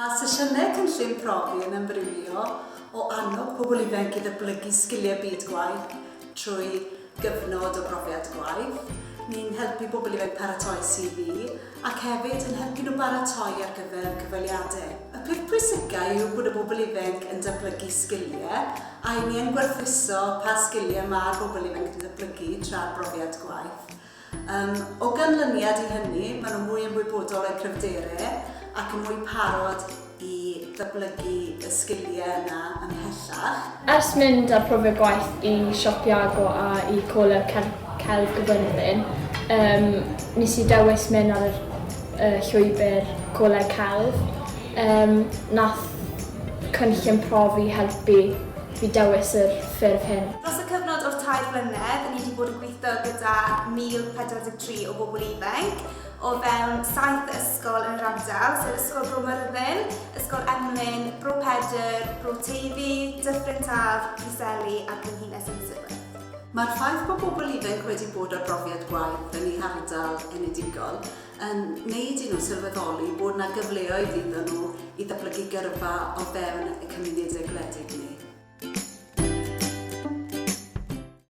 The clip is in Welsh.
Mae sesiynau cynllun Profi yn ymrwylio o annog pobl ifanc i ddyblygu sgiliau byd gwaith trwy gyfnod o brofiad gwaith. Ni'n helpu pobl ifanc paratoi CV ac hefyd yn helpu nhw baratoi ar gyfer cyfweliadau. Y peth pwysicaf yw bod y bobl ifanc yn datblygu sgiliau a ni yn gwerthuso pa sgiliau mae'r bobl ifanc yn datblygu tra'r brofiad gwaith. O ganlyniad i hynny, maen nhw mwy ymwybodol o'r cryfderau ac yn mwy parod i ddatblygu y sgiliau yna ymhellach. Ers mynd ar profiad gwaith i siopiago a i coleg celf gyfynfyn, nes i dewis mynd ar y llwybr coleg celf. Nath cynllun Profi helpu fi dewis yr ffurf hyn. Dros y cyfnod o'r 2 blynedd, ni wedi bod yn gweithio gyda 1043 o bobl ifanc o fewn 7 ysgol yn yr ardal, sef ysgol Bro Myrddin, ysgol Emlyn, Bro Pedr, Bro Teifi, Dyffryn Taf, Cyseli a Brenhines yn Sybyn. Mae'r ffaith bod bobl ifanc wedi bod ar brofiad gwaith yn eu hardal enedigol yn neud i nhw sylweddoli bod yna gyfleoedd iddyn nhw i ddatblygu gyrfa o fewn y cymunedau gwledig ni.